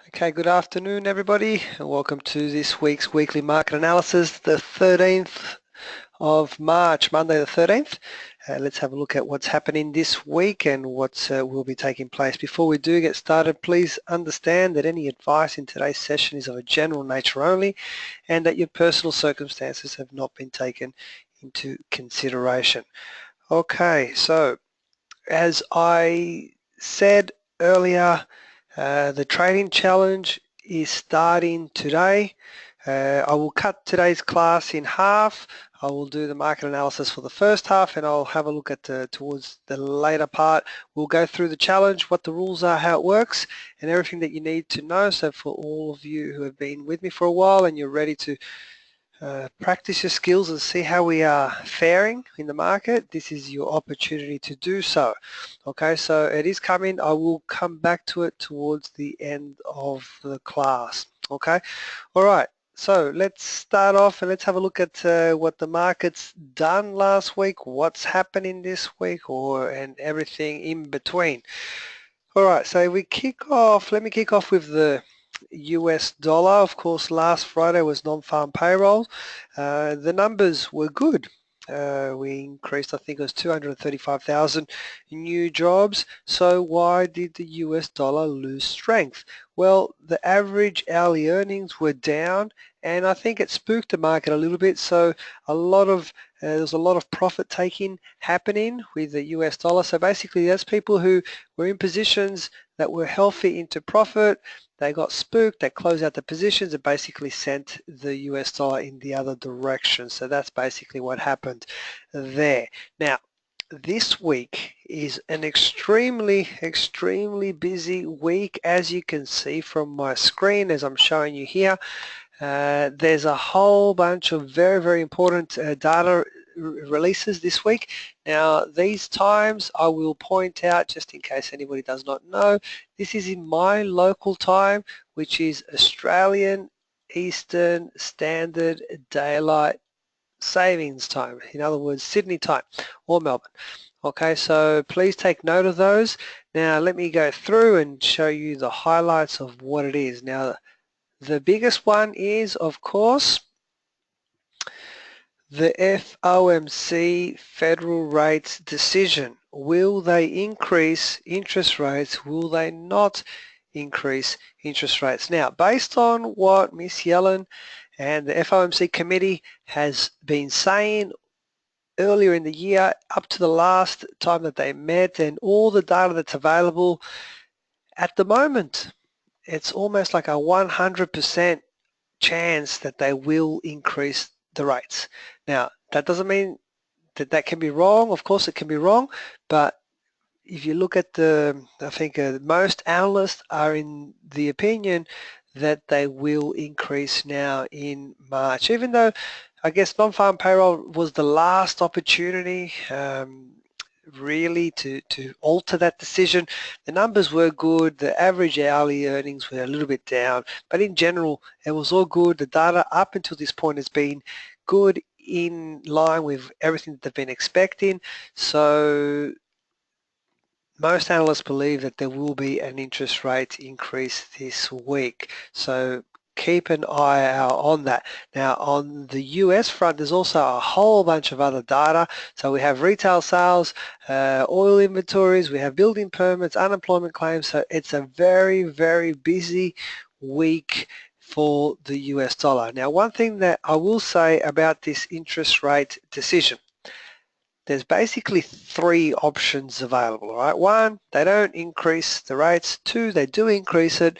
Okay, good afternoon everybody and welcome to this week's weekly market analysis, the 13th of March, Monday the 13th. Let's have a look at what's happening this week and what will be taking place. Before we do get started, please understand that any advice in today's session is of a general nature only and that your personal circumstances have not been taken into consideration. Okay, so as I said earlier, the trading challenge is starting today. I will cut today's class in half. I will do the market analysis for the first half and I'll have a look at towards the later part. We'll go through the challenge, what the rules are, how it works, and everything that you need to know. So for all of you who have been with me for a while and you're ready to practice your skills and see how we are faring in the market, this is your opportunity to do so. Okay, so it is coming. I will come back to it towards the end of the class. Okay, all right, so let's start off and let's have a look at what the market's done last week, what's happening this week, and everything in between. All right, so we kick off, let me kick off with the US dollar. Of course, last Friday was non-farm payroll. The numbers were good. We increased, I think it was 235,000 new jobs. So why did the US dollar lose strength? Well, the average hourly earnings were down and I think it spooked the market a little bit. So there's a lot of profit taking happening with the US dollar. So basically that's people who were in positions that were healthy into profit. They got spooked, they closed out the positions and basically sent the US dollar in the other direction. So that's basically what happened there. Now, this week is an extremely busy week, as you can see from my screen as I'm showing you here. There's a whole bunch of very important data releases this week. Now these times I will point out, just in case anybody does not know, this is in my local time, which is Australian Eastern Standard Daylight Savings Time, in other words Sydney time or Melbourne. Okay, so please take note of those. Now let me go through and show you the highlights of what it is. Now the biggest one is, of course, the FOMC federal rates decision. Will they increase interest rates? Will they not increase interest rates? Now, based on what Ms. Yellen and the FOMC committee has been saying earlier in the year, up to the last time that they met, and all the data that's available at the moment, it's almost like a 100% chance that they will increase the rates. Now, that doesn't mean that that can be wrong. Of course it can be wrong, but if you look at I think most analysts are in the opinion that they will increase now in March, even though I guess non-farm payroll was the last opportunity really to alter that decision. The numbers were good, the average hourly earnings were a little bit down, but in general it was all good. The data up until this point has been good, in line with everything that they've been expecting. So most analysts believe that there will be an interest rate increase this week. So keep an eye out on that. Now on the US front, there's also a whole bunch of other data. So we have retail sales, oil inventories, we have building permits, unemployment claims. So it's a very busy week for the US dollar. Now one thing that I will say about this interest rate decision, there's basically three options available, all right? One, they don't increase the rates. Two, they do increase it.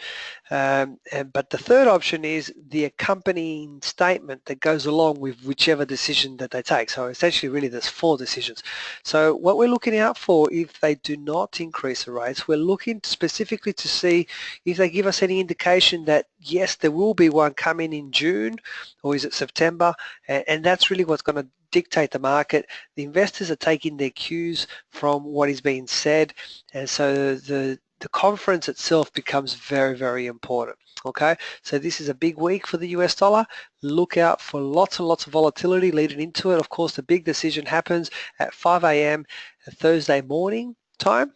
But the third option is the accompanying statement that goes along with whichever decision that they take. So essentially really there's four decisions. So what we're looking out for, if they do not increase the rates, we're looking specifically to see if they give us any indication that yes, there will be one coming in June, or is it September, and that's really what's going to dictate the market. The investors are taking their cues from what is being said, and so the conference itself becomes very important. Okay, so this is a big week for the US dollar. Look out for lots and lots of volatility leading into it. Of course, the big decision happens at 5 a.m. Thursday morning time.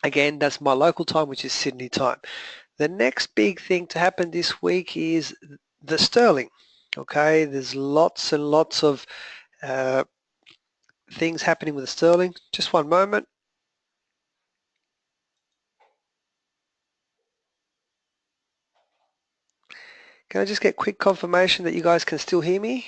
Again, that's my local time, which is Sydney time. The next big thing to happen this week is the sterling. Okay, there's lots and lots of things happening with the sterling. Just one moment. Can I just get quick confirmation that you guys can still hear me?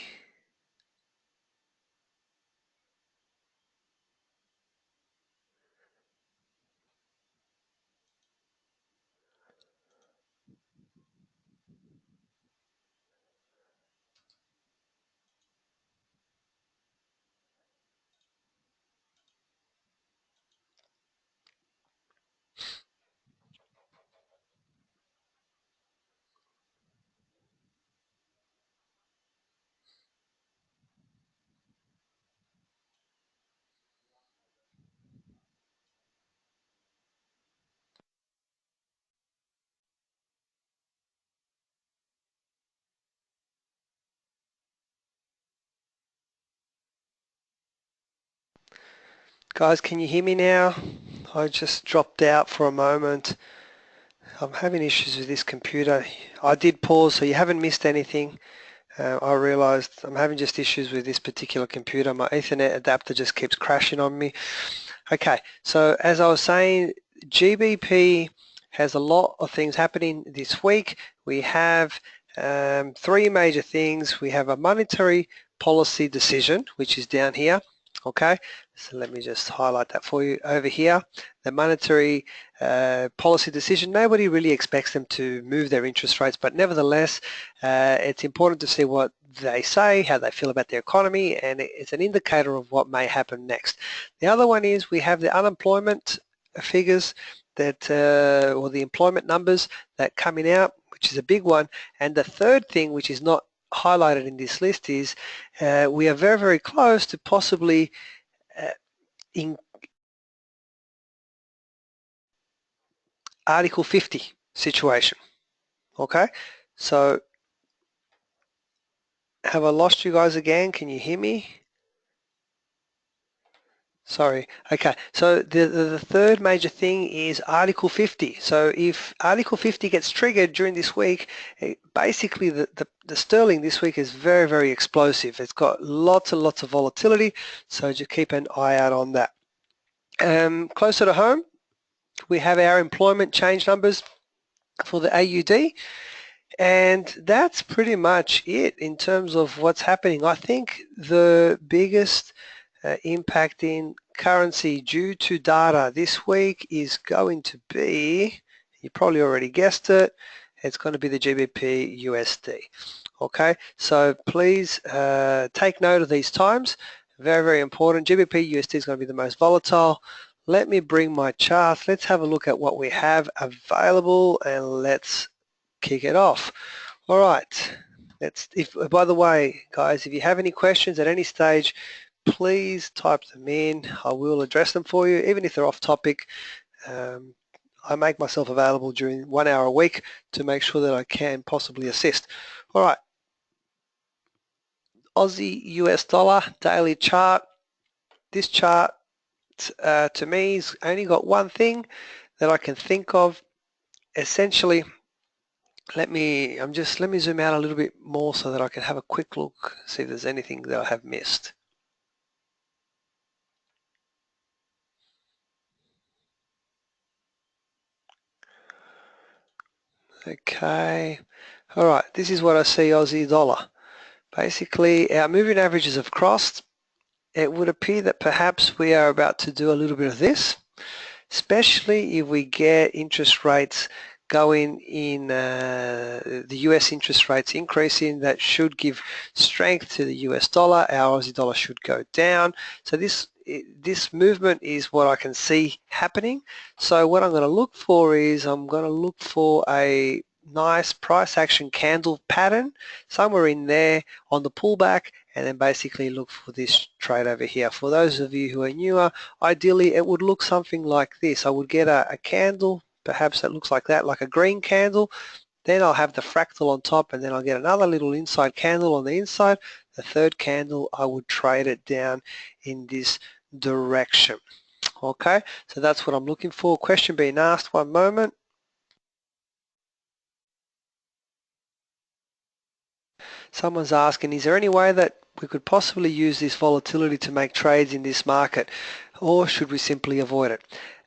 Guys, can you hear me now? I just dropped out for a moment. I'm having issues with this computer. I did pause, so you haven't missed anything. I realized I'm having just issues with this particular computer. My Ethernet adapter just keeps crashing on me. Okay, so as I was saying, GBP has a lot of things happening this week. We have three major things. We have a monetary policy decision, which is down here. Okay, so let me just highlight that for you over here. The monetary policy decision, nobody really expects them to move their interest rates, but nevertheless, it's important to see what they say, how they feel about the economy, and it's an indicator of what may happen next. The other one is we have the unemployment figures that, or the employment numbers that coming out, which is a big one. And the third thing, which is not highlighted in this list, is we are very, very close to possibly in Article 50 situation. Okay, so have I lost you guys again? Can you hear me? Sorry. Okay, so the third major thing is Article 50. So if Article 50 gets triggered during this week, basically the sterling this week is very, very explosive. It's got lots and lots of volatility, so just keep an eye out on that. Closer to home, we have our employment change numbers for the AUD. And that's pretty much it in terms of what's happening. I think the biggest impact in currency due to data this week is going to be, you probably already guessed it, it's going to be the GBP USD. Okay, so please take note of these times. Very, very important. GBP USD is going to be the most volatile. Let me bring my chart. Let's have a look at what we have available and let's kick it off. All right. By the way, guys, if you have any questions at any stage, please type them in. I will address them for you, even if they're off topic. I make myself available during 1 hour a week to make sure that I can possibly assist. All right. Aussie US dollar daily chart. This chart to me has only got one thing that I can think of. Essentially, let me zoom out a little bit more so that I can have a quick look, see if there's anything that I have missed. Okay, all right, this is what I see Aussie dollar. Basically, our moving averages have crossed. It would appear that perhaps we are about to do a little bit of this, especially if we get interest rates going in, the US interest rates increasing. That should give strength to the US dollar. Our Aussie dollar should go down. So this movement is what I can see happening. So what I'm going to look for is I'm going to look for a nice price action candle pattern somewhere in there on the pullback, and then basically look for this trade over here. For those of you who are newer, ideally it would look something like this. I would get a candle, perhaps that looks like that, like a green candle. Then I'll have the fractal on top, and then I'll get another little inside candle on the inside. The third candle, I would trade it down in this direction. Okay, so that's what I'm looking for. Question being asked, one moment. Someone's asking, is there any way that we could possibly use this volatility to make trades in this market, or should we simply avoid it?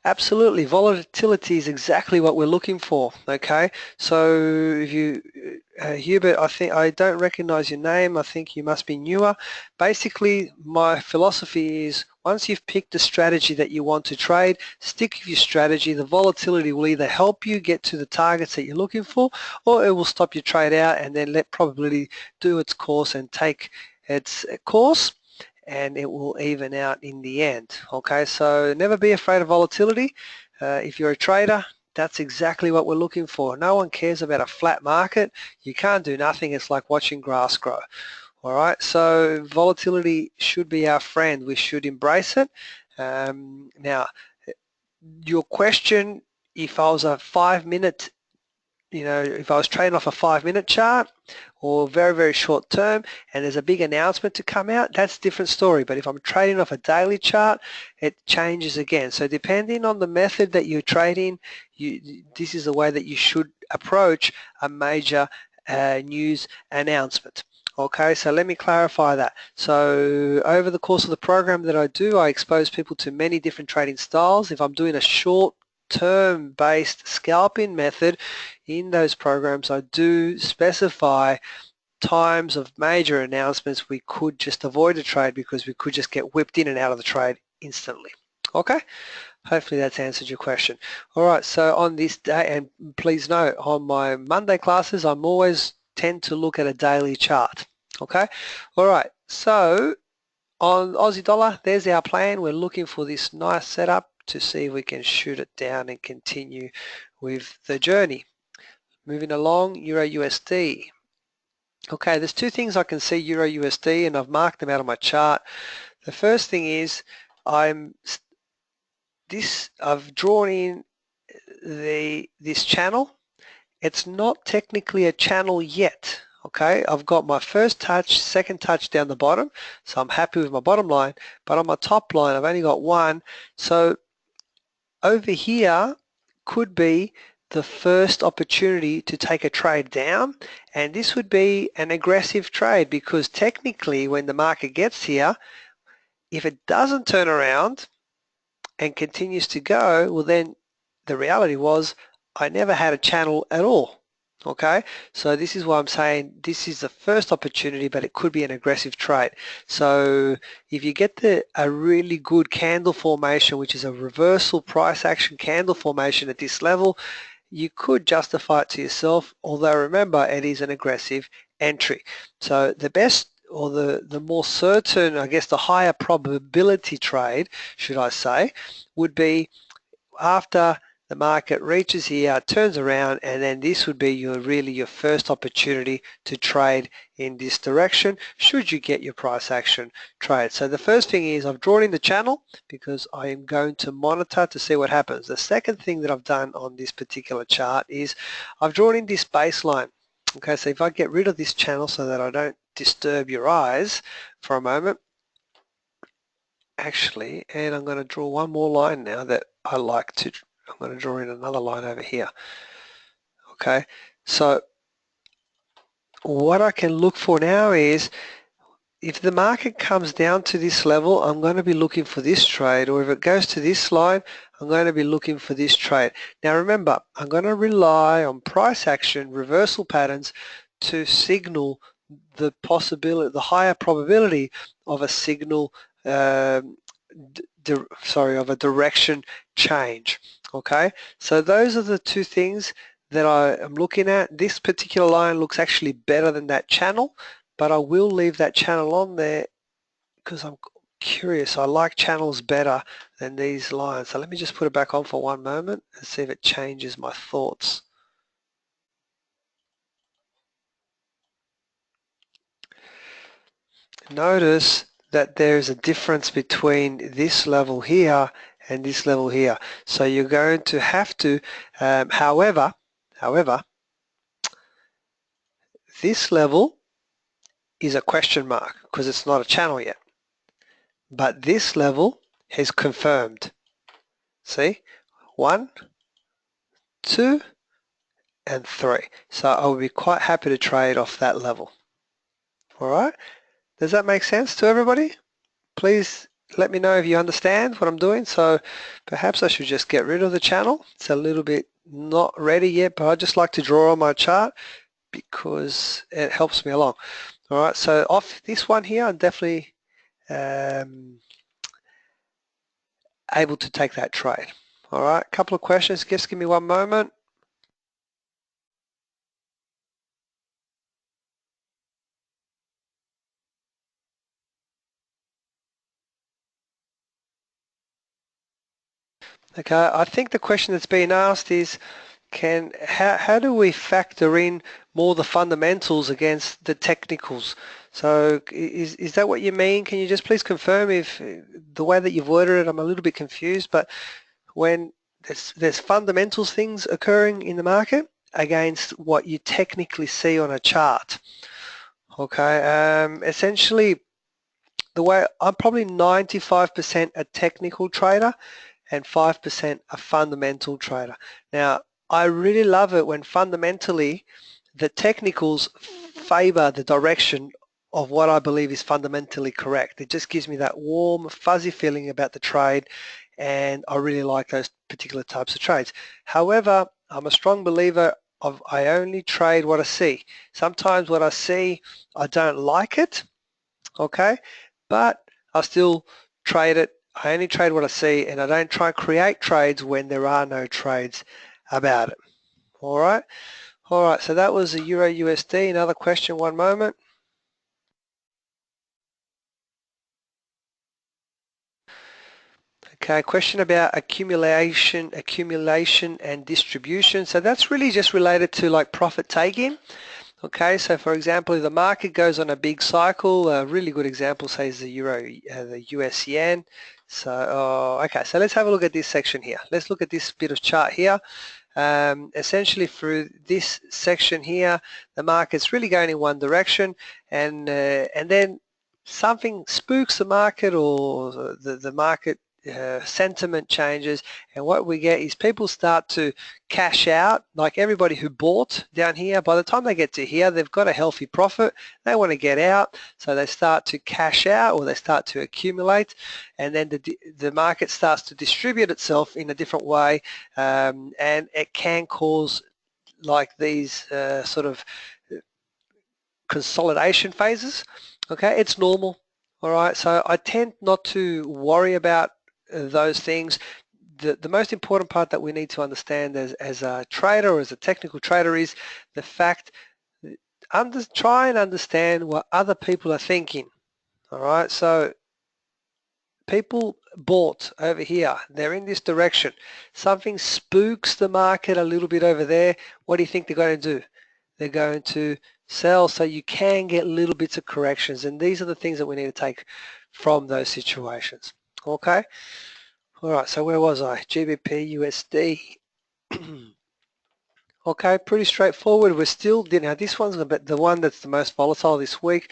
Absolutely, volatility is exactly what we're looking for, okay? So if you, Hubert, I don't recognize your name, I think you must be newer. Basically, my philosophy is once you've picked a strategy that you want to trade, stick with your strategy. The volatility will either help you get to the targets that you're looking for, or it will stop your trade out and then let probability do its course and take its course, and it will even out in the end. Okay, so never be afraid of volatility. If you're a trader, that's exactly what we're looking for. No one cares about a flat market. You can't do nothing. It's like watching grass grow. All right, so volatility should be our friend. We should embrace it. Now, your question, if I was a 5-minute, if I was trading off a 5-minute chart or very, very short term and there's a big announcement to come out, that's a different story. But if I'm trading off a daily chart, it changes again. So depending on the method that you're trading, this is the way that you should approach a major news announcement. Okay, so let me clarify that. So over the course of the program that I do, I expose people to many different trading styles. If I'm doing a short term based scalping method in those programs, I do specify times of major announcements we could just avoid a trade because we could just get whipped in and out of the trade instantly. Okay, hopefully that's answered your question. All right, so on this day, and please note, on my Monday classes, I'm always tend to look at a daily chart. Okay, all right, so on Aussie dollar, there's our plan. We're looking for this nice setup to see if we can shoot it down and continue with the journey. Moving along, Euro USD. Okay, there's two things I can see Euro USD, and I've marked them out on my chart. The first thing is I've drawn in this channel. It's not technically a channel yet. Okay, I've got my first touch, second touch down the bottom, so I'm happy with my bottom line, but on my top line I've only got one. So over here could be the first opportunity to take a trade down, and this would be an aggressive trade because technically when the market gets here, if it doesn't turn around and continues to go, well then the reality was I never had a channel at all. Okay, so this is why I'm saying this is the first opportunity, but it could be an aggressive trade. So if you get a really good candle formation, which is a reversal price action candle formation at this level, you could justify it to yourself, although remember it is an aggressive entry. So the best, or the more certain, I guess the higher probability trade, should I say, would be after the market reaches here, turns around, and then this would be really your first opportunity to trade in this direction should you get your price action trade. So the first thing is I've drawn in the channel because I am going to monitor to see what happens. The second thing that I've done on this particular chart is I've drawn in this baseline. Okay, so if I get rid of this channel so that I don't disturb your eyes for a moment, actually, and I'm going to draw one more line now that I like to. I'm going to draw in another line over here. Okay, so what I can look for now is if the market comes down to this level, I'm going to be looking for this trade, or if it goes to this line, I'm going to be looking for this trade. Now remember, I'm going to rely on price action reversal patterns to signal the possibility, the higher probability of a signal, of a direction change. Okay, so those are the two things that I am looking at. This particular line looks actually better than that channel, but I will leave that channel on there because I'm curious. I like channels better than these lines. So let me just put it back on for one moment and see if it changes my thoughts. Notice that there's a difference between this level here and this level here. So you're going to have to, however, this level is a question mark because it's not a channel yet. But this level has confirmed. See, 1, 2, and 3. So I would be quite happy to trade off that level. All right, does that make sense to everybody? Please let me know if you understand what I'm doing. So perhaps I should just get rid of the channel. It's a little bit not ready yet, but I just like to draw on my chart because it helps me along. All right, so off this one here, I'm definitely able to take that trade. All right, a couple of questions, just give me one moment. Okay, I think the question that's being asked is, how do we factor in more the fundamentals against the technicals? So is that what you mean? Can you just please confirm if the way that you've worded it, I'm a little bit confused, but when there's fundamentals things occurring in the market against what you technically see on a chart. Okay, essentially the way I'm probably 95% a technical trader and 5% a fundamental trader. Now, I really love it when fundamentally the technicals favor the direction of what I believe is fundamentally correct. It just gives me that warm, fuzzy feeling about the trade, and I really like those particular types of trades. However, I'm a strong believer of I only trade what I see. Sometimes what I see, I don't like it, okay, but I still trade it. I only trade what I see, and I don't try and create trades when there are no trades about it. All right, so that was the Euro USD. Another question, one moment. Okay, question about accumulation and distribution. So that's really just related to like profit taking. Okay, so for example, if the market goes on a big cycle, a really good example, say, is the euro, the US yen. So, okay, so let's have a look at this section here. Let's look at this bit of chart here. Essentially through this section here, the market's really going in one direction, and then something spooks the market, or the market sentiment changes, and what we get is people start to cash out. Like everybody who bought down here, by the time they get to here, they've got a healthy profit, they want to get out, so they start to cash out, or they start to accumulate, and then the market starts to distribute itself in a different way, and it can cause like these sort of consolidation phases. Okay, it's normal. All right, so I tend not to worry about those things. The most important part that we need to understand as a trader or as a technical trader is the fact that try and understand what other people are thinking. All right, so people bought over here, they're in this direction, something spooks the market a little bit over there. What do you think they're going to do? They're going to sell, so you can get little bits of corrections, and these are the things that we need to take from those situations. Okay, all right, so where was I? GBP USD. Okay, pretty straightforward. We're still, now this one's the one that's the most volatile this week.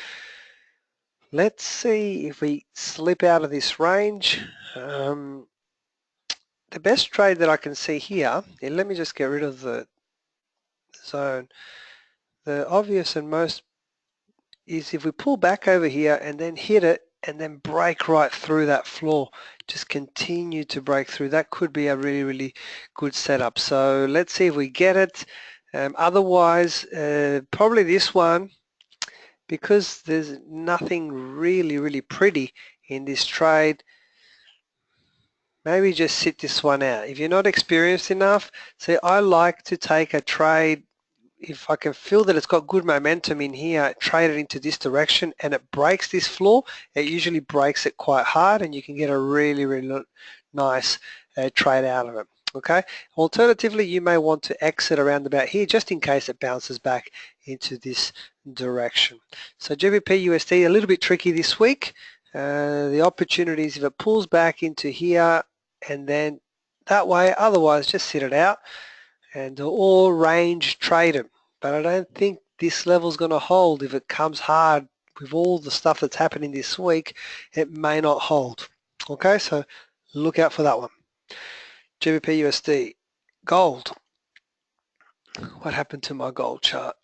Let's see if we slip out of this range. The best trade that I can see here, and let me just get rid of the zone. The obvious and most is if we pull back over here and then hit it and then break right through that floor, just continue to break through. That could be a really, really good setup. So let's see if we get it. Otherwise, probably this one, because there's nothing really, really pretty in this trade, maybe just sit this one out. If you're not experienced enough, say I like to take a trade if I can feel that it's got good momentum in here, trade it into this direction and it breaks this floor. It usually breaks it quite hard and you can get a really, really nice trade out of it. Okay. Alternatively, you may want to exit around about here just in case it bounces back into this direction. So GBP USD a little bit tricky this week. The opportunities, if it pulls back into here and then that way, otherwise just sit it out and all range trade them. But I don't think this level's going to hold. If it comes hard with all the stuff that's happening this week, it may not hold. Okay, so look out for that one. GBP USD. Gold. What happened to my gold chart?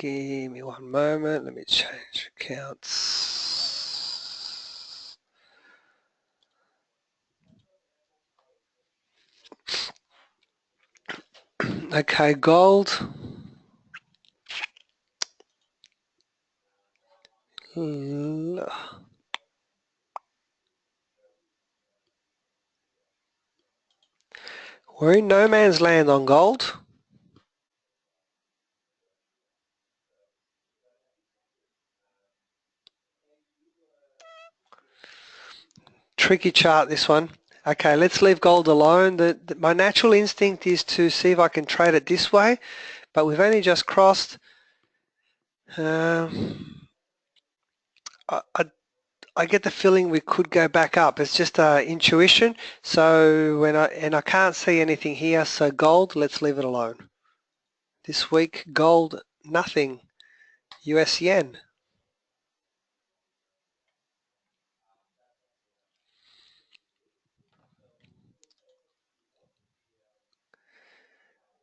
Give me one moment, let me change accounts. Okay, gold. We're in no man's land on gold. Tricky chart, this one. Okay, let's leave gold alone. My natural instinct is to see if I can trade it this way, but we've only just crossed. I get the feeling we could go back up. It's just intuition. So I can't see anything here. So gold, let's leave it alone. This week, gold, nothing. US yen.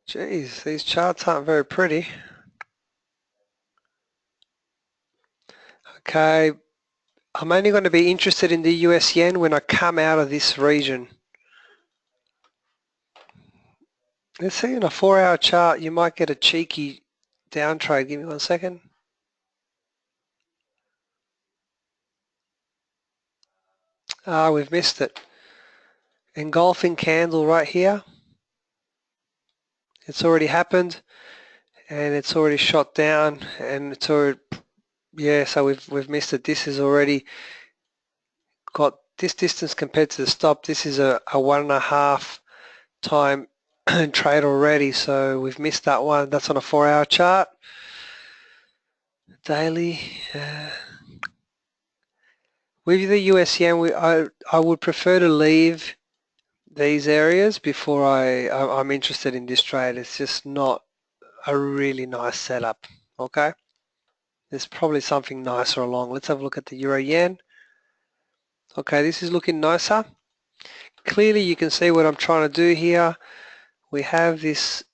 Geez, these charts aren't very pretty. Okay, I'm only going to be interested in the US yen when I come out of this region. Let's see, in a 4-hour chart, you might get a cheeky down trade. Give me 1 second. Ah, we've missed it. Engulfing candle right here. It's already happened, and it's already shot down, and it's already, yeah, so we've missed it. This has already got this distance compared to the stop. This is a 1.5 time trade already, so we've missed that one. That's on a 4-hour chart. Daily. With the US yen, I would prefer to leave these areas before I'm interested in this trade. It's just not a really nice setup. Okay, there's probably something nicer along. Let's have a look at the euro yen. Okay, this is looking nicer. Clearly you can see what I'm trying to do here. We have this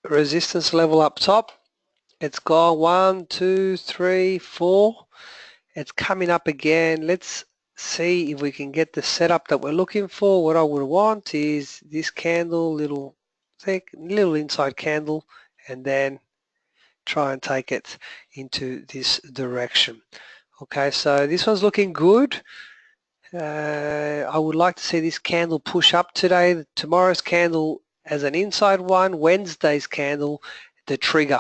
resistance level up top. It's gone 1, 2, 3, 4. It's coming up again. Let's see if we can get the setup that we're looking for. What I would want is this candle, little thick, little inside candle, and then try and take it into this direction. Okay, so this one's looking good. I would like to see this candle push up today. Tomorrow's candle as an inside one, Wednesday's candle, the trigger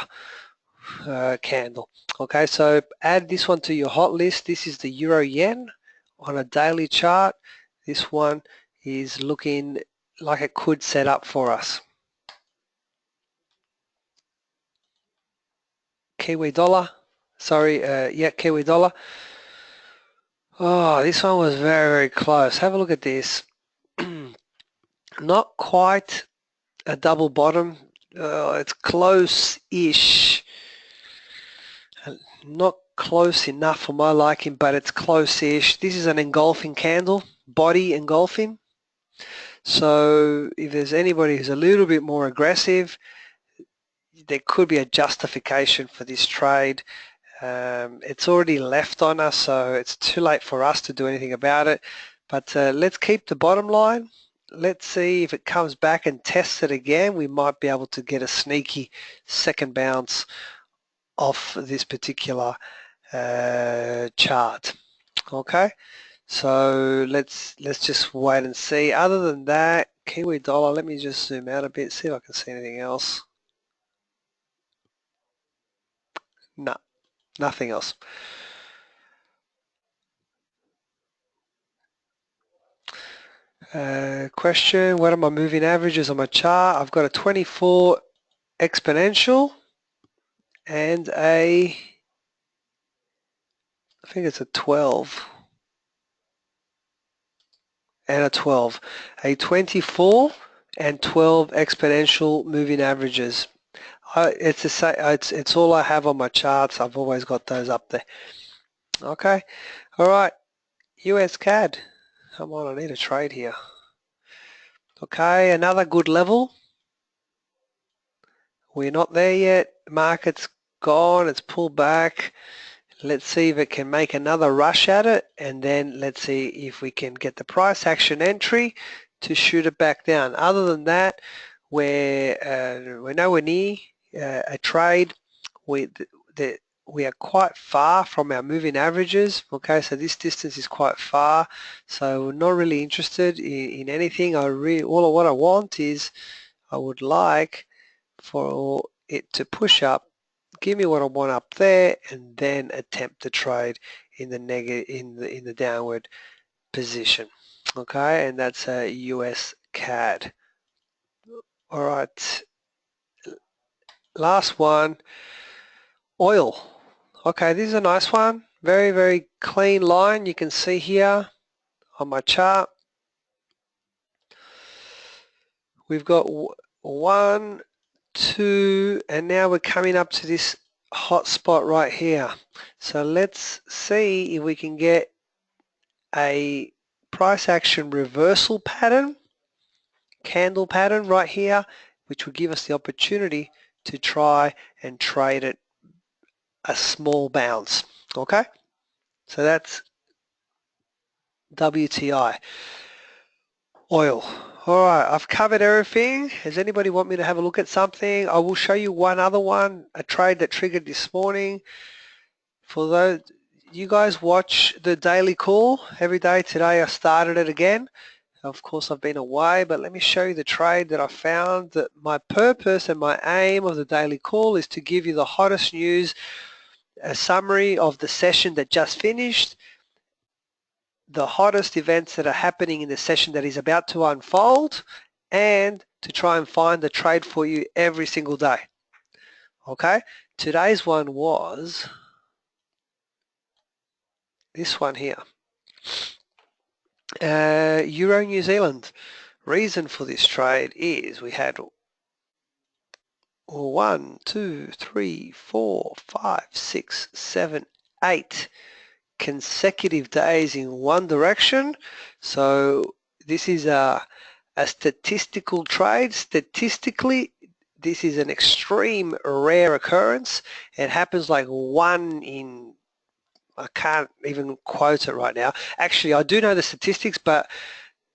candle. Okay, so add this one to your hot list. This is the euro yen on a daily chart. This one is looking like it could set up for us. Kiwi dollar, sorry, yeah, Kiwi dollar. Oh, this one was very, very close. Have a look at this. Not quite a double bottom. It's close-ish. Not close enough for my liking, but it's close-ish. This is an engulfing candle, body engulfing. So if there's anybody who's a little bit more aggressive, there could be a justification for this trade. It's already left on us, so it's too late for us to do anything about it. But let's keep the bottom line. Let's see if it comes back and tests it again. We might be able to get a sneaky second bounce off this particular chart. Okay, so let's just wait and see. Other than that, Kiwi dollar, let me just zoom out a bit, see if I can see anything else. No, nothing else. Question, what are my moving averages on my chart? I've got a 24 exponential and I think it's a 12 and a 12. A 24 and 12 exponential moving averages. It's all I have on my charts. I've always got those up there. Okay, all right, USCAD. Come on, I need a trade here. Okay, another good level. We're not there yet. Market's gone, it's pulled back. Let's see if it can make another rush at it, and then let's see if we can get the price action entry to shoot it back down. Other than that, we're nowhere near a trade. We are quite far from our moving averages. Okay, so this distance is quite far, so we're not really interested in anything. What I want is I would like for it to push up, give me what I want up there, and then attempt to trade in the in the downward position. Okay, and that's a USCAD. All right, last one, oil. Okay, this is a nice one. Very, very clean line. You can see here on my chart. We've got 1, 2, and now we're coming up to this hot spot right here. So let's see if we can get a price action reversal pattern, candle pattern right here, which will give us the opportunity to try and trade it a small bounce. Okay, so that's WTI. Oil. All right, I've covered everything. Does anybody want me to have a look at something? I will show you one other one, a trade that triggered this morning. For those, you guys watch the daily call every day. Today I started it again. Of course I've been away, but let me show you the trade that I found. That my purpose and my aim of the daily call is to give you the hottest news, a summary of the session that just finished, the hottest events that are happening in the session that is about to unfold, and to try and find the trade for you every single day. Okay, today's one was this one here, Euro New Zealand. Reason for this trade is we had 1, 2, 3, 4, 5, 6, 7, 8 consecutive days in one direction. So this is a statistical trade. Statistically, this is an extreme rare occurrence. It happens like 1 in, I can't even quote it right now. Actually, I do know the statistics, but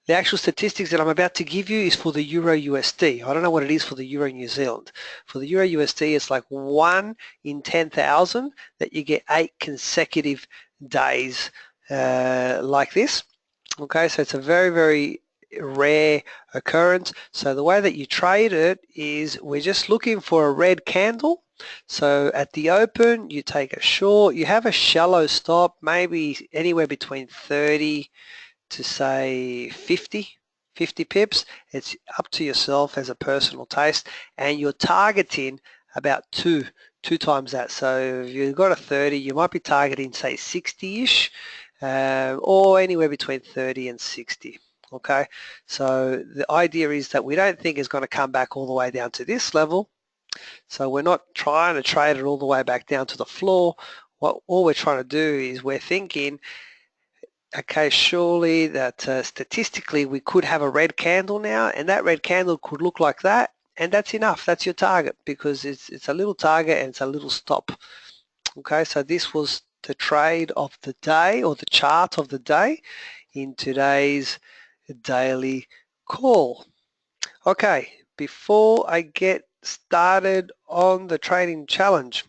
the actual statistics that I'm about to give you is for the Euro USD. I don't know what it is for the Euro New Zealand. For the Euro USD, it's like 1 in 10,000 that you get 8 consecutive days like this. Okay, so it's a very, very rare occurrence. So the way that you trade it is we're just looking for a red candle. So at the open, you take a short, you have a shallow stop, maybe anywhere between 30 to say 50 pips. It's up to yourself as a personal taste, and you're targeting about two times that. So if you've got a 30, you might be targeting say 60-ish, or anywhere between 30 and 60. Okay, so the idea is that we don't think it's going to come back all the way down to this level, so we're not trying to trade it all the way back down to the floor. All we're trying to do is we're thinking, okay, surely that statistically we could have a red candle now, and that red candle could look like that, and that's enough. That's your target, because it's a little target and it's a little stop. Okay, so this was the trade of the day, or the chart of the day, in today's daily call. Okay, before I get started on the trading challenge,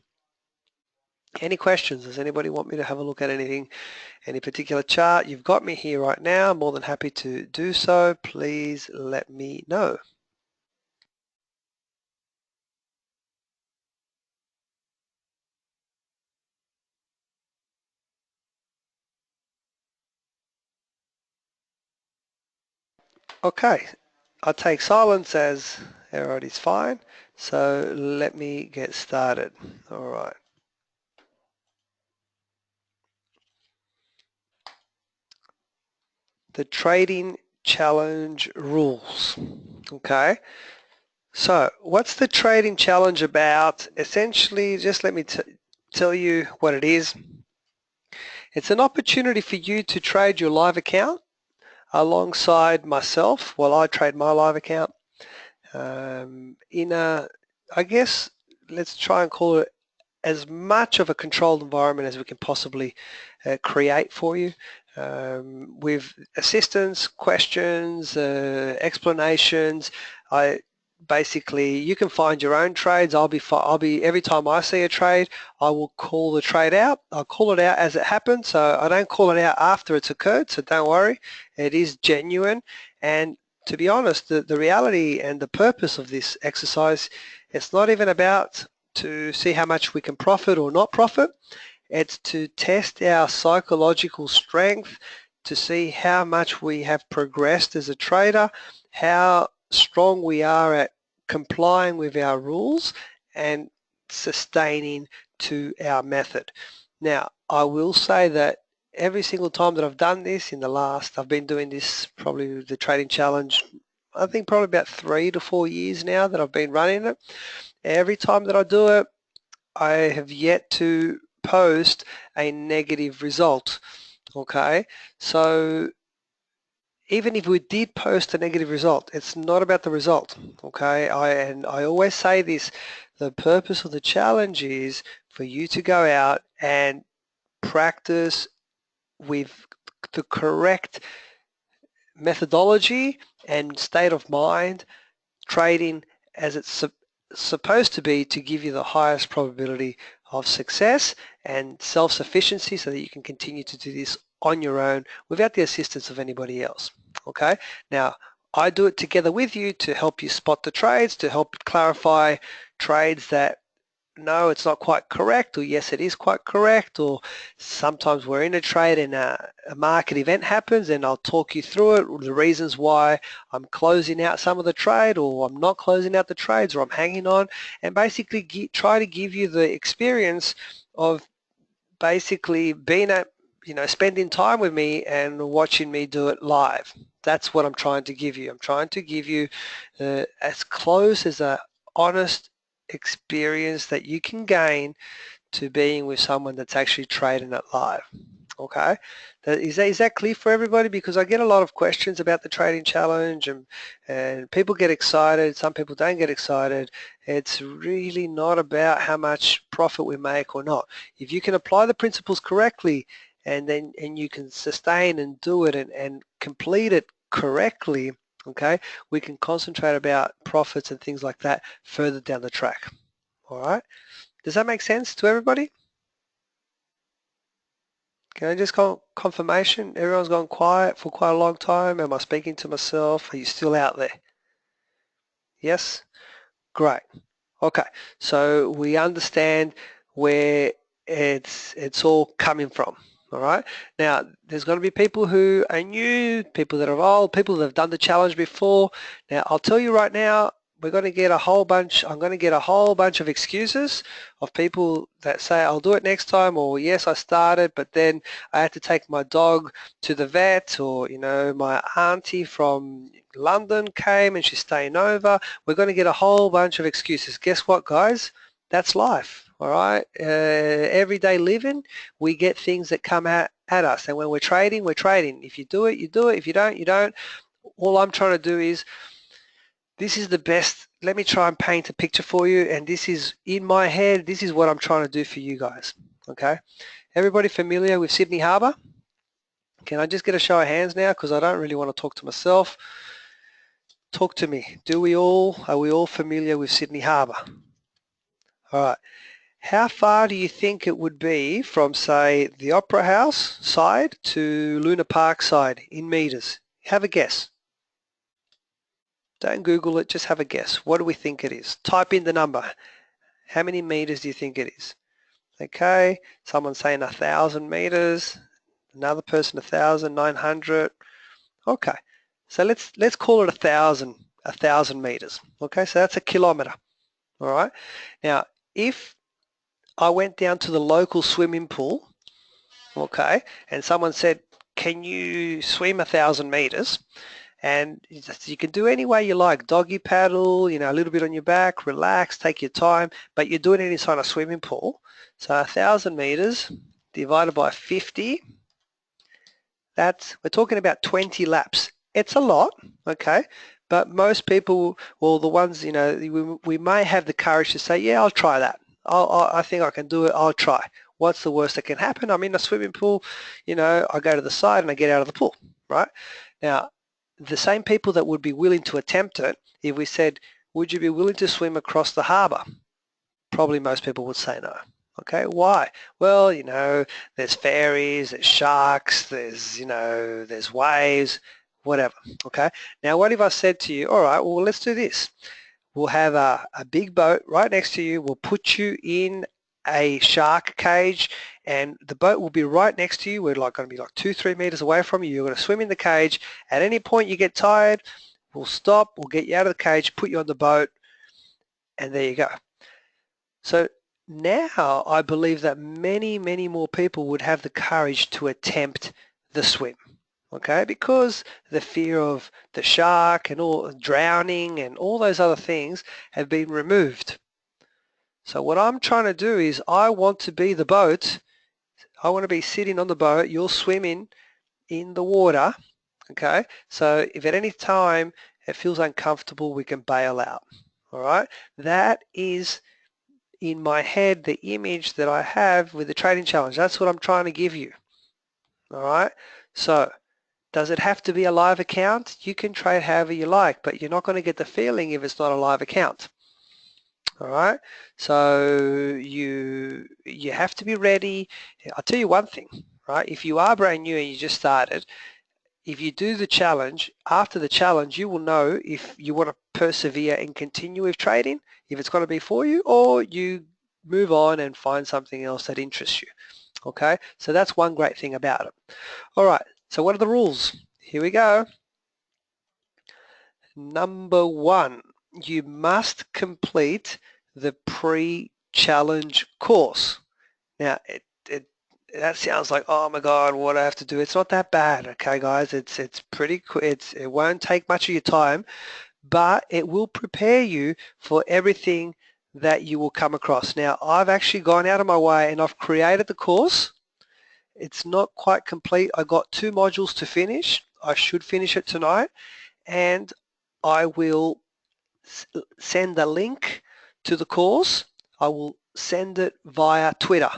any questions? Does anybody want me to have a look at anything, any particular chart? You've got me here right now. I'm more than happy to do so. Please let me know. Okay, I'll take silence as everybody's fine. So let me get started. All right. The trading challenge rules. Okay. So what's the trading challenge about? Essentially, just let me tell you what it is. It's an opportunity for you to trade your live account alongside myself while I trade my live account in a, I guess, let's try and call it as much of a controlled environment as we can possibly create for you, with assistance, questions, explanations. Basically, you can find your own trades. I'll be every time I see a trade, I will call the trade out. I'll call it out as it happens, so I don't call it out after it's occurred, so don't worry. It is genuine, and to be honest, the reality and the purpose of this exercise, it's not even about to see how much we can profit or not profit. It's to test our psychological strength, to see how much we have progressed as a trader, how strong we are at complying with our rules and sustaining to our method. Now, I will say that every single time that I've done this I've been doing this probably the trading challenge, I think probably about 3 to 4 years now that I've been running it. Every time that I do it, I have yet to post a negative result. Okay, so even if we did post a negative result, it's not about the result. Okay, I always say this, the purpose of the challenge is for you to go out and practice with the correct methodology and state of mind, trading as it's supposed to be, to give you the highest probability of success and self-sufficiency so that you can continue to do this on your own without the assistance of anybody else. Okay, now I do it together with you to help you spot the trades, to help clarify trades that no, it's not quite correct, or yes, it is quite correct, or sometimes we're in a trade and a market event happens and I'll talk you through it, the reasons why I'm closing out some of the trade, or I'm not closing out the trades, or I'm hanging on, and basically try to give you the experience of basically being at, spending time with me and watching me do it live. That's what I'm trying to give you. I'm trying to give you as close as a honest experience that you can gain to being with someone that's actually trading it live. Okay, is that clear for everybody? Because I get a lot of questions about the trading challenge, and people get excited, some people don't get excited. It's really not about how much profit we make or not. If you can apply the principles correctly and you can sustain and do it and complete it correctly, okay, we can concentrate about profits and things like that further down the track. All right, does that make sense to everybody? Can I just call confirmation? Everyone's gone quiet for quite a long time. Am I speaking to myself? Are you still out there? Yes? Great. Okay, so we understand where it's all coming from. All right, now there's going to be people who are new, people that are old, people that have done the challenge before. Now I'll tell you right now, I'm going to get a whole bunch of excuses of people that say I'll do it next time, or yes, I started but then I had to take my dog to the vet, or my auntie from London came and she's staying over. We're going to get a whole bunch of excuses. Guess what, guys? That's life. All right, everyday living, we get things that come at us, and when we're trading, we're trading. If you do it, you do it. If you don't, you don't. All I'm trying to do is, this is the best. Let me try and paint a picture for you, and this is in my head. This is what I'm trying to do for you guys. Okay, everybody familiar with Sydney Harbour? Can I just get a show of hands now, because I don't really want to talk to myself. Talk to me. Are we all familiar with Sydney Harbour? All right. How far do you think it would be from, say, the Opera House side to Luna Park side in meters? Have a guess. Don't Google it, just have a guess. What do we think it is? Type in the number. How many meters do you think it is? Okay, someone's saying 1,000 meters, another person 1,900. Okay, so let's call it 1,000 meters. Okay, so that's a kilometer. All right, now if I went down to the local swimming pool, okay, and someone said, can you swim 1,000 meters? And you can do any way you like, doggy paddle, a little bit on your back, relax, take your time, but you're doing it inside a swimming pool. So 1,000 meters divided by 50, we're talking about 20 laps. It's a lot, okay, but most people, well, the ones, we may have the courage to say, yeah, I'll try that. I think I can do it. I'll try. What's the worst that can happen? I'm in a swimming pool, you know, I go to the side and I get out of the pool, right? Now, the same people that would be willing to attempt it, if we said, would you be willing to swim across the harbour? Probably most people would say no. Okay, why? Well, you know, there's fairies, there's sharks, there's, you know, there's waves, whatever. Okay, now what if I said to you, all right, well, let's do this. We'll have a big boat right next to you. We'll put you in a shark cage and the boat will be right next to you. We're like going to be like 2-3 meters away from you. You're going to swim in the cage. At any point you get tired, we'll stop, we'll get you out of the cage, put you on the boat, and there you go. So now I believe that many, many more people would have the courage to attempt the swim, okay? Because the fear of the shark and all drowning and all those other things have been removed. So what I'm trying to do is I want to be the boat. I want to be sitting on the boat. You're swimming in the water, okay? So if at any time it feels uncomfortable, we can bail out, all right? That is in my head the image that I have with the trading challenge. That's what I'm trying to give you. All right. So does it have to be a live account? You can trade however you like, but you're not going to get the feeling if it's not a live account. All right. So you have to be ready. I'll tell you one thing, right? If you are brand new and you just started, if you do the challenge, after the challenge, you will know if you want to persevere and continue with trading, if it's going to be for you, or you move on and find something else that interests you. Okay, so that's one great thing about it. All right, so what are the rules? Here we go. Number 1, you must complete the pre-challenge course. Now, that sounds like, oh my God, what do I have to do? It's not that bad, okay, guys. It's pretty quick. It won't take much of your time, but it will prepare you for everything that you will come across. Now, I've actually gone out of my way and I've created the course. It's not quite complete. I got 2 modules to finish. I should finish it tonight, and I will send a link to the course. I will send it via Twitter.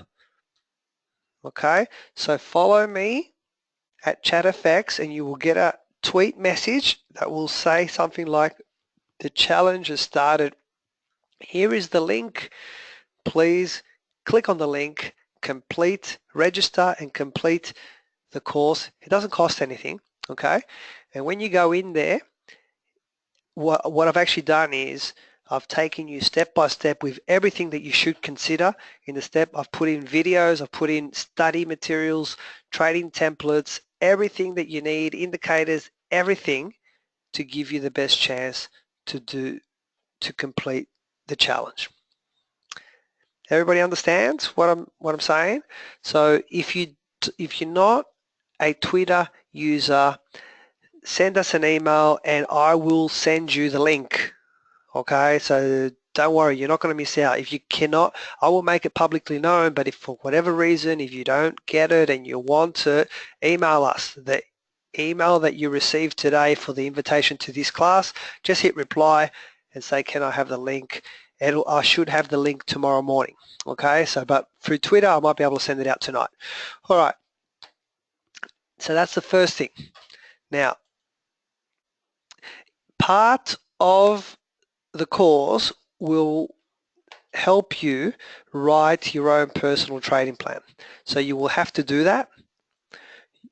Okay, so follow me at ChatFX and you will get a tweet message that will say something like, the challenge has started. Here is the link. Please click on the link, register and complete the course. It doesn't cost anything, okay? And when you go in there, what I've actually done is I've taken you step by step with everything that you should consider in the step. I've put in videos, I've put in study materials, trading templates, everything that you need, indicators, everything to give you the best chance to complete the challenge. Everybody understands what I'm saying? So if you're not a Twitter user, send us an email and I will send you the link. Okay, so don't worry, you're not going to miss out. If you cannot, I will make it publicly known, but if for whatever reason, if you don't get it and you want it, email us. The email that you received today for the invitation to this class, just hit reply and say, can I have the link? I should have the link tomorrow morning. Okay, so but through Twitter, I might be able to send it out tonight. All right, so that's the first thing. Now, part of the course will help you write your own personal trading plan. So you will have to do that.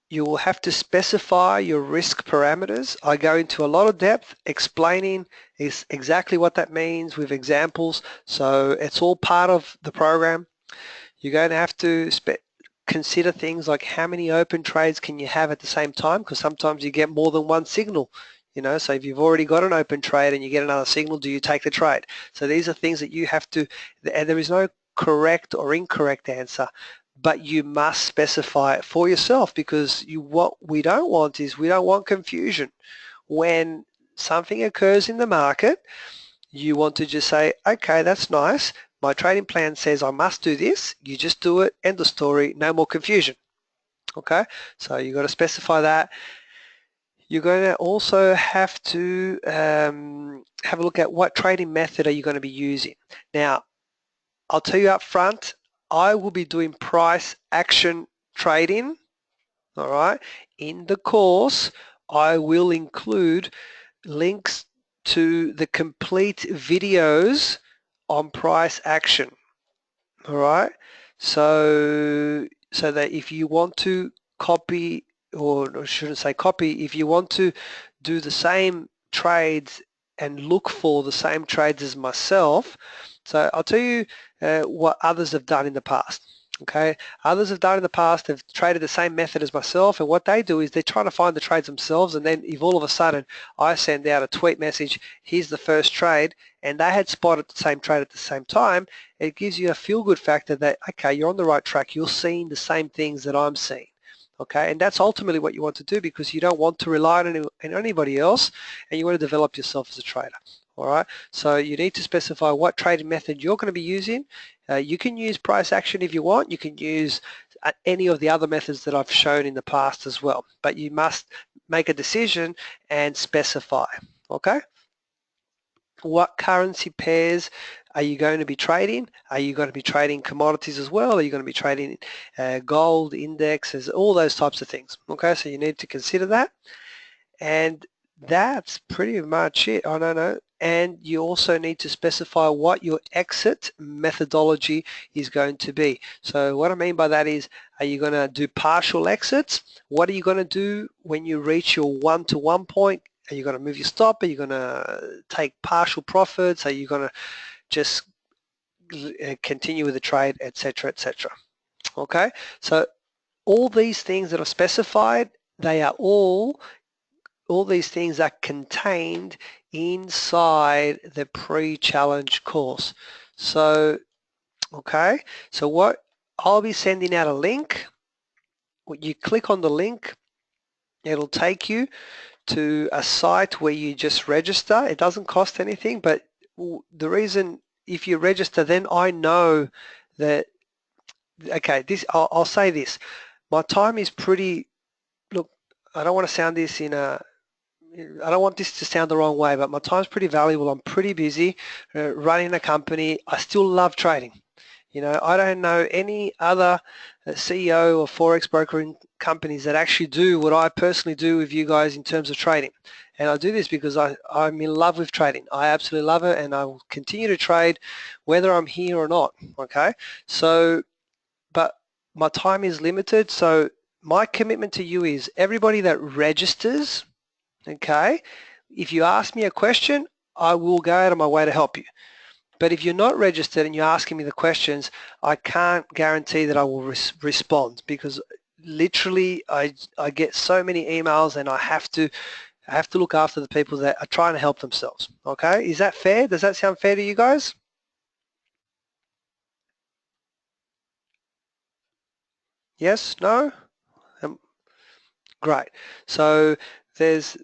You will have to specify your risk parameters. I go into a lot of depth explaining exactly what that means with examples. So it's all part of the program. You're going to have to consider things like how many open trades can you have at the same time, because sometimes you get more than one signal. You know, so if you've already got an open trade and you get another signal, do you take the trade? So these are things that you have to, and there is no correct or incorrect answer, but you must specify it for yourself, because what we don't want is we don't want confusion. When something occurs in the market, you want to just say, okay, that's nice. My trading plan says I must do this. You just do it, end of story, no more confusion. Okay, so you've got to specify that. You're going to also have to have a look at what trading method are you going to be using. Now, I'll tell you up front, I will be doing price action trading, all right? In the course, I will include links to the complete videos on price action, all right? So that if you want to copy, or I shouldn't say copy, if you want to do the same trades and look for the same trades as myself, so I'll tell you what others have done in the past. Okay, others have done in the past, have traded the same method as myself, and what they do is they're trying to find the trades themselves, and then if all of a sudden I send out a tweet message, here's the first trade, and they had spotted the same trade at the same time, it gives you a feel-good factor that, okay, you're on the right track, you're seeing the same things that I'm seeing. Okay, and that's ultimately what you want to do, because you don't want to rely on anybody else, and you want to develop yourself as a trader. All right, so you need to specify what trading method you're going to be using. You can use price action if you want. You can use any of the other methods that I've shown in the past as well, but you must make a decision and specify. Okay, what currency pairs are you going to be trading? Are you going to be trading commodities as well? Are you going to be trading gold, indexes, all those types of things? Okay, so you need to consider that. And that's pretty much it. Oh, no. And you also need to specify what your exit methodology is going to be. So what I mean by that is, are you going to do partial exits? What are you going to do when you reach your one-to-one point? Are you going to move your stop? Are you going to take partial profits? Are you going to just continue with the trade, etc., etc.? Okay, so all these things that are specified, they are all these things are contained inside the pre-challenge course. So, okay, so what I'll be sending out a link. When you click on the link, it'll take you to a site where you just register. It doesn't cost anything, but the reason, if you register, then I know that, okay, this, I'll say this, my time is pretty, look, I don't want to sound this in a, I don't want this to sound the wrong way, but my time's pretty valuable. I'm pretty busy running a company. I still love trading. You know, I don't know any other CEO or Forex brokering companies that actually do what I personally do with you guys in terms of trading. And I do this because I'm in love with trading. I absolutely love it, and I will continue to trade whether I'm here or not, okay? So, but my time is limited, so my commitment to you is everybody that registers, okay, if you ask me a question, I will go out of my way to help you. But if you're not registered and you're asking me the questions, I can't guarantee that I will respond, because literally I get so many emails, and I have to look after the people that are trying to help themselves. Okay, is that fair? Does that sound fair to you guys? Yes? No? Great. So there's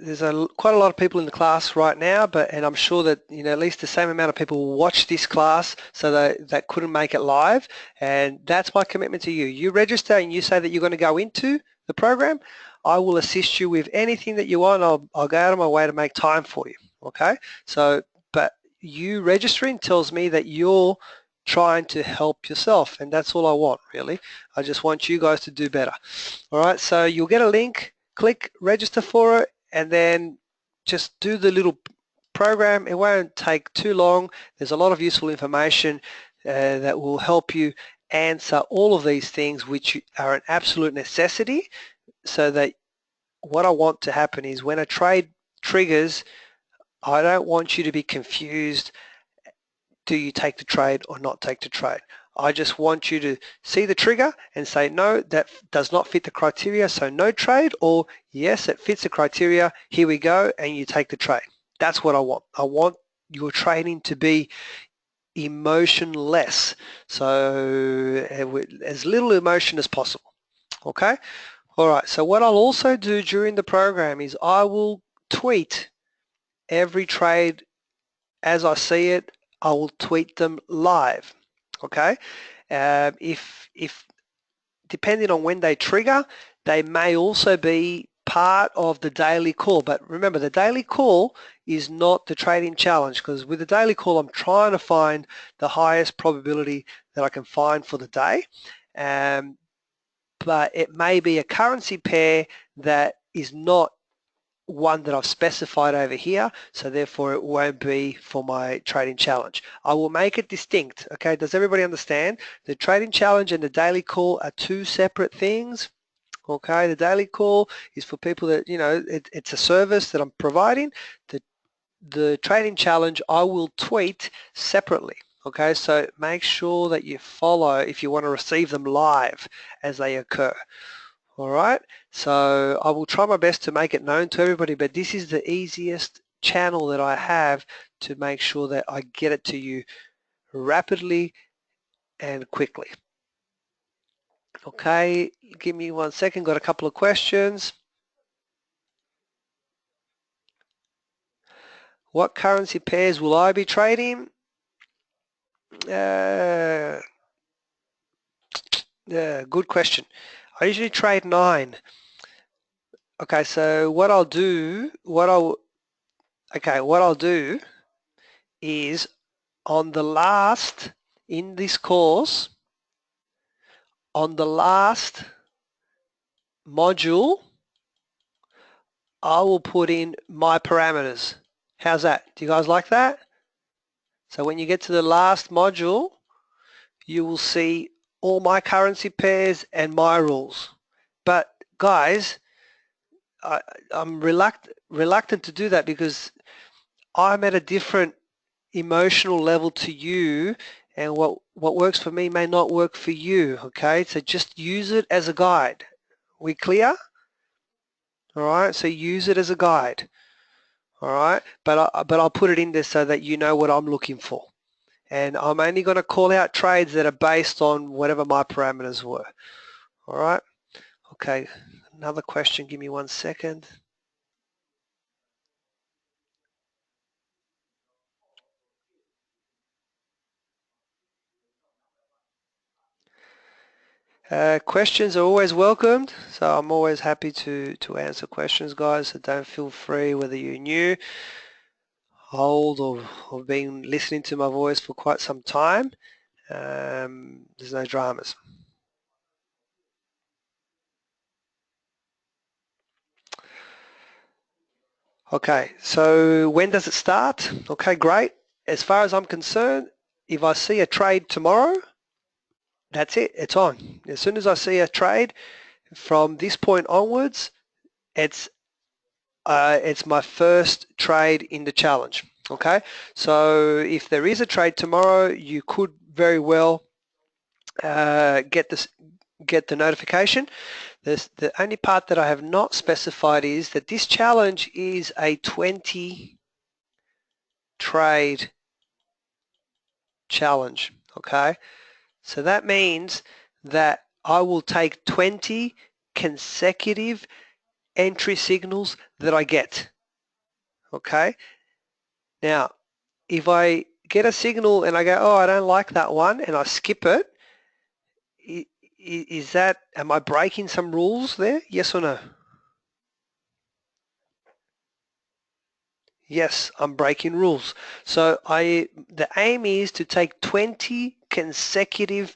quite a lot of people in the class right now, and I'm sure that, you know, at least the same amount of people will watch this class, so that couldn't make it live, and that's my commitment to you. You register and you say that you're going to go into the program, I will assist you with anything that you want. I'll go out of my way to make time for you. Okay, so but you registering tells me that you're trying to help yourself, and that's all I want, really. I just want you guys to do better. All right, so you'll get a link, click register for it, and then just do the little program. It won't take too long. There's a lot of useful information that will help you answer all of these things, which are an absolute necessity, so that what I want to happen is when a trade triggers, I don't want you to be confused. Do you take the trade or not take the trade? I just want you to see the trigger and say, no, that does not fit the criteria, so no trade, or yes, it fits the criteria, here we go, and you take the trade. That's what I want. I want your trading to be emotionless, so as little emotion as possible. Okay? All right, so what I'll also do during the program is I will tweet every trade as I see it. I will tweet them live. Okay, if depending on when they trigger, they may also be part of the daily call. But remember, the daily call is not the trading challenge, because with the daily call I'm trying to find the highest probability that I can find for the day. But it may be a currency pair that is not one that I've specified over here, so therefore it won't be for my trading challenge. I will make it distinct. Okay, does everybody understand? The trading challenge and the daily call are two separate things. Okay, the daily call is for people that, you know, it's a service that I'm providing. The trading challenge I will tweet separately. Okay, so make sure that you follow if you want to receive them live as they occur. All right, so I will try my best to make it known to everybody, but this is the easiest channel that I have to make sure that I get it to you rapidly and quickly. Okay, give me 1 second, got a couple of questions. What currency pairs will I be trading? Good question. I usually trade 9. Okay, so what I'll do is on the last, in this course, on the last module, I will put in my parameters. How's that? Do you guys like that? So when you get to the last module, you will see all my currency pairs and my rules. But guys, I'm reluctant to do that because I'm at a different emotional level to you, and what works for me may not work for you. Okay, so just use it as a guide. We clear? All right, so use it as a guide. All right, but I'll put it in there so that you know what I'm looking for, and I'm only going to call out trades that are based on whatever my parameters were. All right, okay, another question, give me 1 second. Questions are always welcomed, so I'm always happy to answer questions, guys, so don't feel free, whether you're new, old, or been listening to my voice for quite some time. There's no dramas. Okay, so when does it start? Okay, great. As far as I'm concerned, if I see a trade tomorrow, that's it, it's on. As soon as I see a trade from this point onwards, it's my first trade in the challenge. Okay, so if there is a trade tomorrow, you could very well get the notification. The only part that I have not specified is that this challenge is a 20 trade challenge. Okay, so that means that I will take 20 consecutive entry signals that I get. Okay, now if I get a signal and I go, oh, I don't like that one, and I skip it, am I breaking some rules there? Yes or no? Yes, I'm breaking rules. So the aim is to take 20 consecutive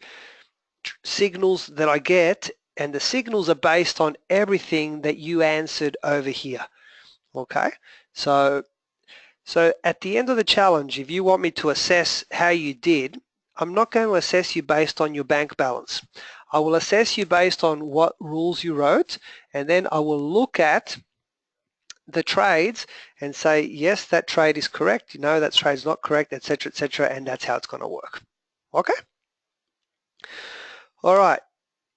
signals that I get, and the signals are based on everything that you answered over here. Okay, so at the end of the challenge, if you want me to assess how you did, I'm not going to assess you based on your bank balance. I will assess you based on what rules you wrote, and then I will look at the trades and say, yes, that trade is correct, no, that trade is not correct, etc., and that's how it's going to work. Okay? All right,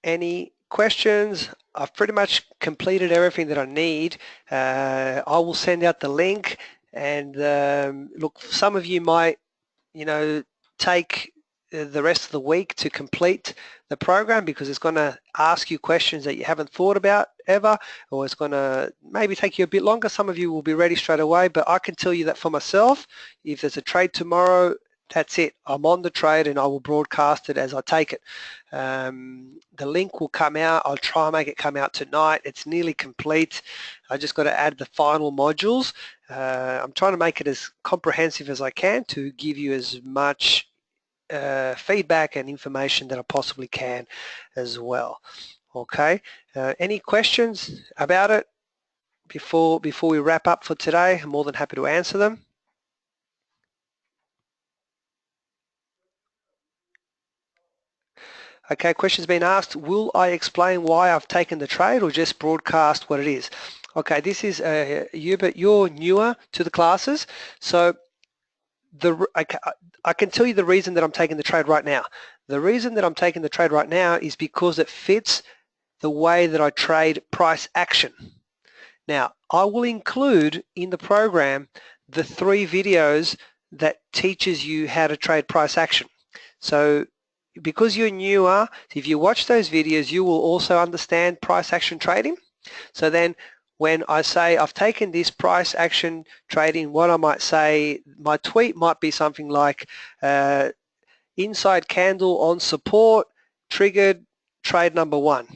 any questions? I've pretty much completed everything that I need. I will send out the link, and look, some of you might, take the rest of the week to complete the program, because it's going to ask you questions that you haven't thought about ever, or it's going to maybe take you a bit longer. Some of you will be ready straight away, but I can tell you that for myself, if there's a trade tomorrow, That's it. I'm on the trade and I will broadcast it as I take it. The link will come out. I'll try and make it come out tonight. It's nearly complete. I just got to add the final modules. I'm trying to make it as comprehensive as I can to give you as much feedback and information that I possibly can as well. Okay. Any questions about it before we wrap up for today? I'm more than happy to answer them. Okay, question's been asked, will I explain why I've taken the trade or just broadcast what it is? Okay, this is Hubert, you're newer to the classes, so I can tell you the reason that I'm taking the trade right now. The reason that I'm taking the trade right now is because it fits the way that I trade price action. Now, I will include in the program the 3 videos that teaches you how to trade price action. So because you're newer, if you watch those videos, you will also understand price action trading. So then when I say I've taken this price action trading, what I might say, my tweet might be something like inside candle on support, triggered trade number 1.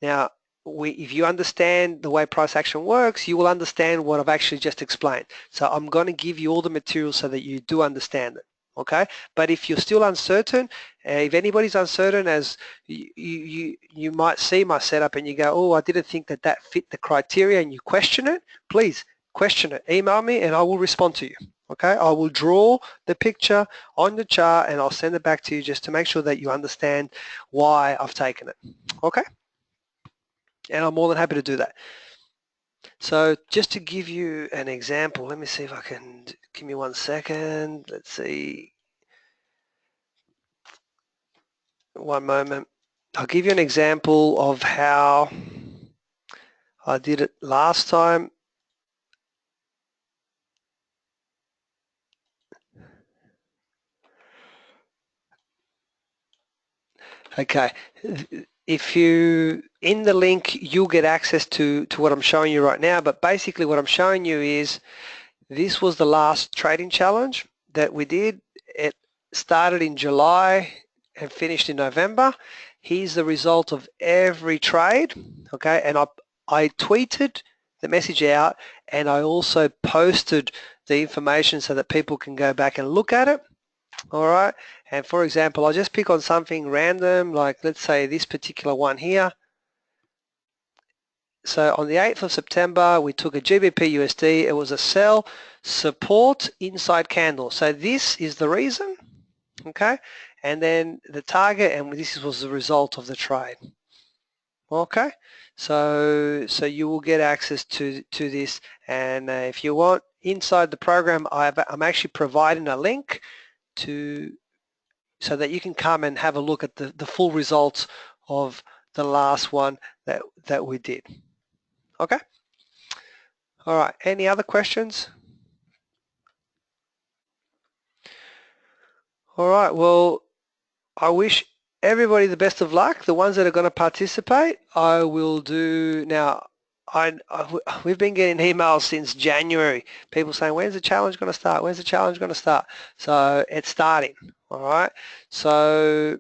Now, if you understand the way price action works, you will understand what I've actually just explained. So I'm going to give you all the material so that you do understand it. Okay, but if you're still uncertain, if anybody's uncertain, as you might see my setup and you go, oh, I didn't think that that fit the criteria, and you question it, please question it. Email me and I will respond to you. Okay, I will draw the picture on the chart and I'll send it back to you just to make sure that you understand why I've taken it. Okay, and I'm more than happy to do that. So just to give you an example, let me see if I can, give me 1 second. Let's see. 1 moment. I'll give you an example of how I did it last time. Okay, if you, in the link, you'll get access to what I'm showing you right now, but basically what I'm showing you is this was the last trading challenge that we did. It started in July and finished in November. Here's the result of every trade, okay, and I tweeted the message out and I also posted the information so that people can go back and look at it. All right, and for example, I'll just pick on something random, like let's say this particular one here. So on the 8th of September, we took a GBP USD. It was a sell support inside candle. So this is the reason, okay? And then the target, and this was the result of the trade. Okay, so you will get access to this, and if you want inside the program, I'm actually providing a link so that you can come and have a look at the full results of the last one that we did. Okay. All right. Any other questions? All right. Well, I wish everybody the best of luck. The ones that are going to participate, I will do now. We've been getting emails since January. People saying, "When's the challenge going to start? When's the challenge going to start?" So it's starting. All right. So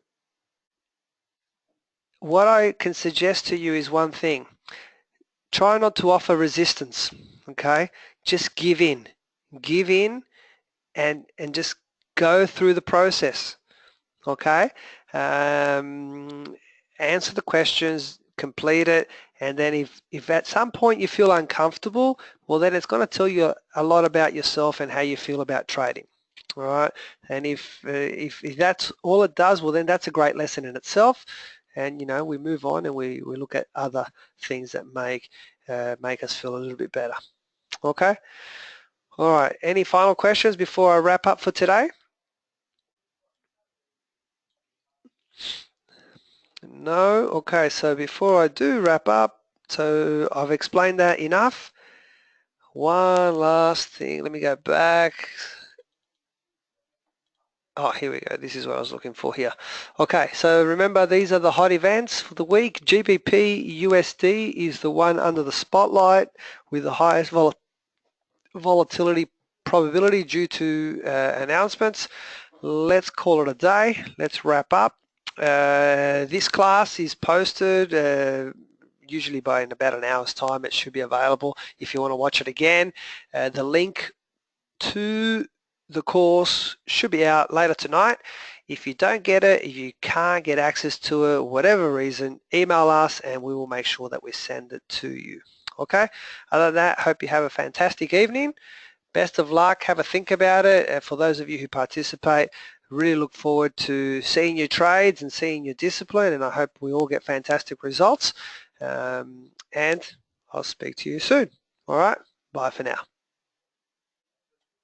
what I can suggest to you is one thing. Try not to offer resistance, okay? Just give in and just go through the process, okay? Answer the questions, complete it, and then if at some point you feel uncomfortable, well then it's going to tell you a lot about yourself and how you feel about trading. All right, and if that's all it does, well then that's a great lesson in itself. And you know, we move on and we look at other things that make us feel a little bit better. Okay. All right. Any final questions before I wrap up for today? No. Okay. So before I do wrap up, so I've explained that enough. One last thing. Let me go back. Oh, here we go. This is what I was looking for here. Okay, so remember these are the hot events for the week. GBP USD is the one under the spotlight with the highest volatility probability due to announcements. let's call it a day. Let's wrap up. This class is posted usually by in about an hour's time. It should be available if you want to watch it again. The link to the course should be out later tonight. If you don't get it, if you can't get access to it, whatever reason, email us and we will make sure that we send it to you. Okay? Other than that, hope you have a fantastic evening. Best of luck. Have a think about it. For those of you who participate, really look forward to seeing your trades and seeing your discipline, and I hope we all get fantastic results. And I'll speak to you soon. All right? Bye for now.